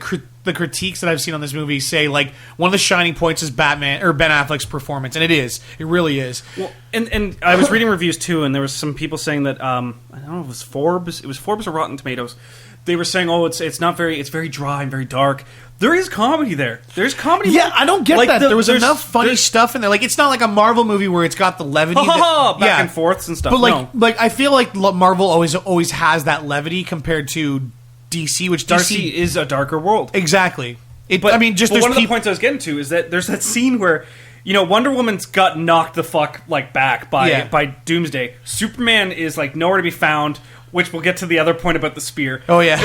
critiques that I've seen on this movie say like one of the shining points is Batman or Ben Affleck's performance, and it is. It really is. Well, and I was reading reviews too, and there was some people saying that I don't know if it was Forbes. It was Forbes or Rotten Tomatoes. They were saying, "Oh, it's very dry and very dark." There is comedy there. There's comedy. Yeah, I don't get like that. There was enough funny stuff in there. Like it's not like a Marvel movie where it's got the levity, back and forths and stuff. But like I feel like Marvel always has that levity compared to DC, which DC is a darker world. Exactly. But one of the points I was getting to is that there's that scene where Wonder Woman's got knocked the fuck like back by Doomsday. Superman is like nowhere to be found. Which we'll get to the other point about the spear. Oh, yeah.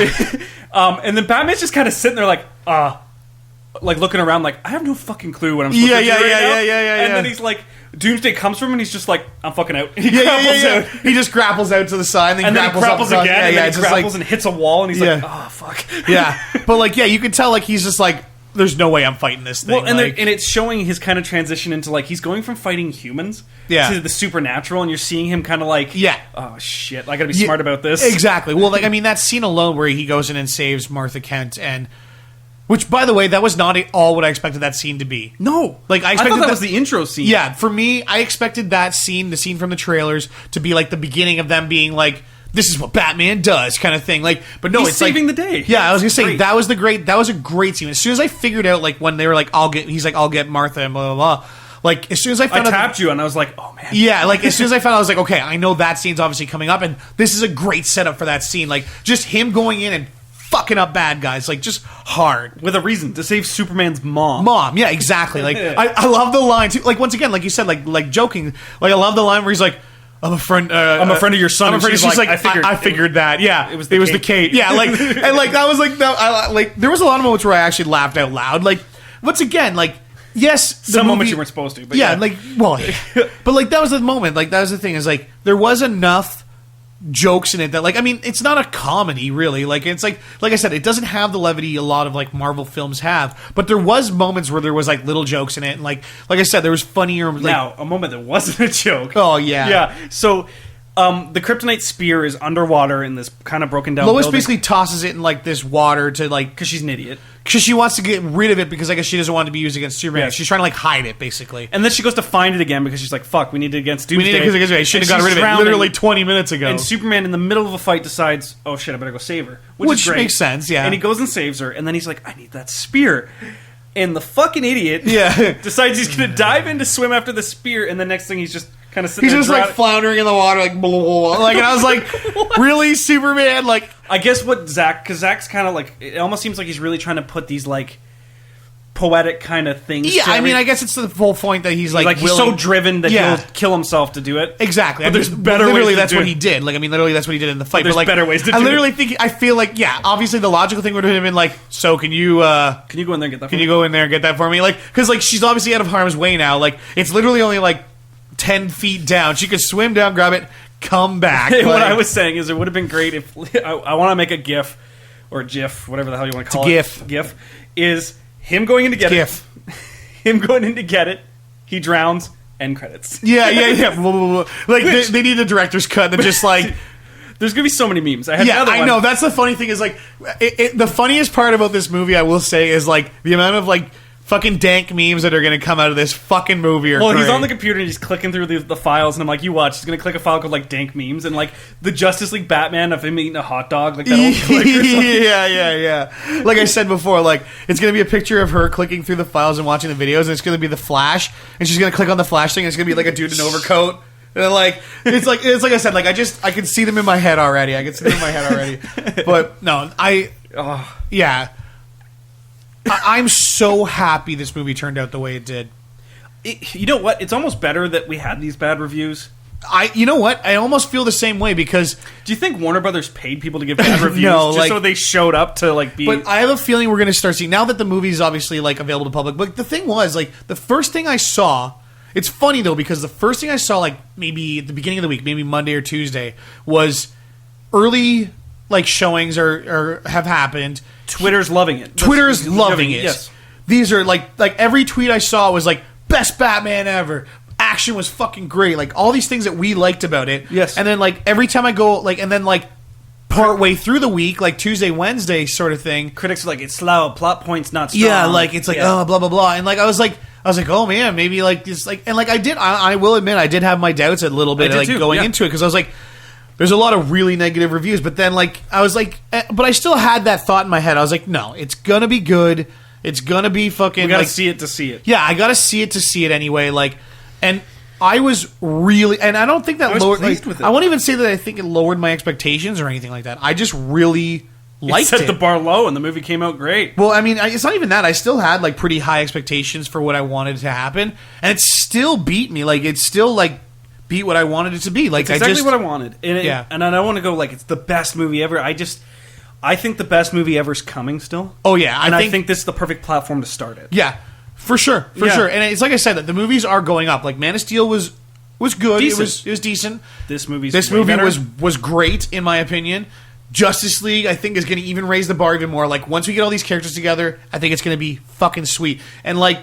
And then Batman's just kind of sitting there like looking around like, I have no fucking clue what I'm supposed to do right now. And then he's like, Doomsday comes from him and he's just like, I'm fucking out. He grapples out. He just grapples out to the side and then he grapples again. And then he grapples and hits a wall and he's like, oh, fuck. Yeah. But like, you can tell like he's just like, there's no way I'm fighting this thing. Well, and it's showing his kind of transition into like he's going from fighting humans to the supernatural, and you're seeing him kind of like, oh shit, I gotta be smart about this. Exactly. Well, like I mean, that scene alone where he goes in and saves Martha Kent, and which, by the way, that was not at all what I expected that scene to be. No, like I thought that was the intro scene. Yeah, for me, I expected that scene, the scene from the trailers, to be like the beginning of them being like, this is what Batman does, kind of thing. Like, but no, he's it's saving like, the day. Yeah, I was gonna say that was a great scene. As soon as I figured out, like when they were like, I'll get Martha and blah blah blah. Like as soon as I found out, tapped you and I was like, oh man. Yeah, like as soon as I found out, I was like, okay, I know that scene's obviously coming up, and this is a great setup for that scene. Like just him going in and fucking up bad guys, like just hard with a reason to save Superman's mom. Yeah, exactly. Like I love the line too. Like once again, like you said, like joking. Like I love the line where he's like, I'm a friend of your son. She's like, I figured that. Yeah, it was the Kate. Yeah, like and like that was like like there was a lot of moments where I actually laughed out loud. Like once again, like yes, some moments you weren't supposed to, but like but like that was the moment. Like that was the thing is like there was enough jokes in it that like I mean it's not a comedy really, like it's like I said, it doesn't have the levity a lot of like Marvel films have, but there was moments where there was like little jokes in it, and like I said, there was funnier like, now a moment that wasn't a joke. Oh yeah So the kryptonite spear is underwater in this kind of broken down Lois building. basically tosses it in like this water to like because she's an idiot, because she wants to get rid of it because I guess she doesn't want it to be used against Superman. She's trying to like hide it basically, and then she goes to find it again because she's like, fuck, we need it against Doomsday. I should have got rid of it literally 20 minutes ago. And Superman in the middle of a fight decides, oh shit, I better go save her, which is great. Makes sense. Yeah, and he goes and saves her, and then he's like, I need that spear. And the fucking idiot decides he's going to dive in to swim after the spear, and the next thing he's just kind of sitting there. He's just like floundering in the water, like blah, blah, blah. Like, and I was like, really, Superman? Like, I guess what because Zach's kind of like, it almost seems like he's really trying to put these like poetic kind of things. Yeah, I mean, I guess it's the full point that he's like he's so driven that he'll kill himself to do it. Exactly. But there's better ways. Literally, that's what he did. Like, I mean, literally, that's what he did in the fight. But there's like, better ways to do it. I literally think I feel like obviously the logical thing would have been like, so can you go in there and get that? Can you go in there and get that for me? Like, because like she's obviously out of harm's way now. Like, it's literally only like 10 feet down. She could swim down, grab it, come back. What I was saying is, it would have been great if I want to make a GIF or a GIF, whatever the hell you want to call it. GIF is him going in to get it. Him going in to get it. He drowns. End credits. Yeah. Like they need a director's cut that just like. There's gonna be so many memes. I know. That's the funny thing is like the funniest part about this movie, I will say, is like the amount of like fucking dank memes that are going to come out of this fucking movie. Well, he's on the computer and he's clicking through the files, and I'm like, you watch. He's going to click a file called like dank memes, and like the Justice League Batman of him eating a hot dog, like that old click or something. Yeah. Like I said before, like it's going to be a picture of her clicking through the files and watching the videos, and it's going to be the Flash, and she's going to click on the Flash thing, and it's going to be like a dude in an overcoat. And like it's like I said, like I can see them in my head already. But no, yeah. I'm so happy this movie turned out the way it did. You know what? It's almost better that we had these bad reviews. You know what? I almost feel the same way because... Do you think Warner Brothers paid people to give bad reviews just so they showed up to like be... But I have a feeling we're going to start seeing... Now that the movie's obviously like available to public, but the thing was, like, the first thing I saw... It's funny, though, because the first thing I saw, like, maybe at the beginning of the week, maybe Monday or Tuesday, was early, like, showings or have happened. Twitter's loving it. Twitter's loving it. Yes. These are, like every tweet I saw was, like, best Batman ever. Action was fucking great. Like, all these things that we liked about it. Yes. And then, like, every time I go, like, and then, like, partway through the week, like Tuesday, Wednesday sort of thing. Critics are like, it's slow, plot points not strong. Yeah, like, it's like, oh, blah, blah, blah. And, like, I was like, oh man, maybe like this, like, and like I will admit, I did have my doubts a little bit, like going into it because I was like, there's a lot of really negative reviews, but then like I was like, but I still had that thought in my head. I was like, no, it's gonna be good. It's gonna be fucking. We gotta like, see it to see it. Yeah, I gotta see it to see it anyway. Like, and I was really, and I don't think that lowered. Like, I won't even say that I think it lowered my expectations or anything like that. I just really. It set the bar low, and the movie came out great. Well, I mean, it's not even that. I still had like pretty high expectations for what I wanted to happen, and it still beat me. Like it still like beat what I wanted it to be. Like it's exactly what I wanted. And and I don't want to go like it's the best movie ever. I think the best movie ever is coming still. Oh yeah, I think this is the perfect platform to start it. Yeah, for sure. And it's like I said that the movies are going up. Like Man of Steel was good. Decent. It was decent. This movie was great in my opinion. Justice League, I think, is going to even raise the bar even more. Like, once we get all these characters together, I think it's going to be fucking sweet. And, like,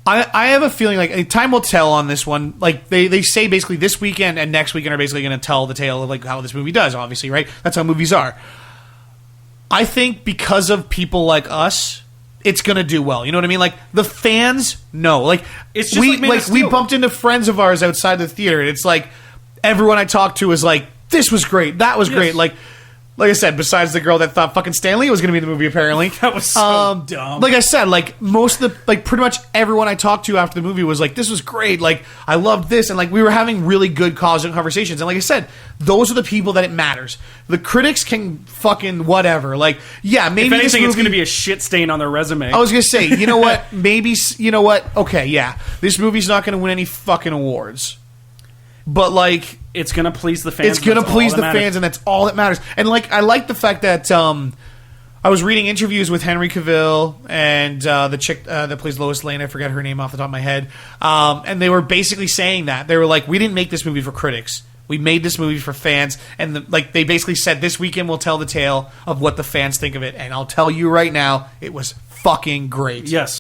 I have a feeling, like, time will tell on this one. Like, they say basically this weekend and next weekend are basically going to tell the tale of, like, how this movie does, obviously, right? That's how movies are. I think because of people like us, it's going to do well. You know what I mean? Like, the fans know. Like, it's just we bumped into friends of ours outside the theater, and it's like, everyone I talked to was like, this was great. That was great. Like I said, besides the girl that thought fucking Stan Lee was going to be in the movie, apparently. That was so dumb. Like I said, like most of the, like pretty much everyone I talked to after the movie was like, this was great. Like, I loved this. And like, we were having really good conversations. And like I said, those are the people that it matters. The critics can fucking whatever. Like, yeah, maybe if anything, this movie, it's going to be a shit stain on their resume. I was going to say, you know what? Maybe, you know what? Okay, yeah. This movie's not going to win any fucking awards. But like, it's gonna please the fans. It's gonna please the fans, and that's all that matters. And like, I like the fact that I was reading interviews with Henry Cavill and the chick that plays Lois Lane. I forget her name off the top of my head. And they were basically saying that they were like, we didn't make this movie for critics. We made this movie for fans, and they basically said this weekend we'll tell the tale of what the fans think of it. And I'll tell you right now, it was fucking great. Yes.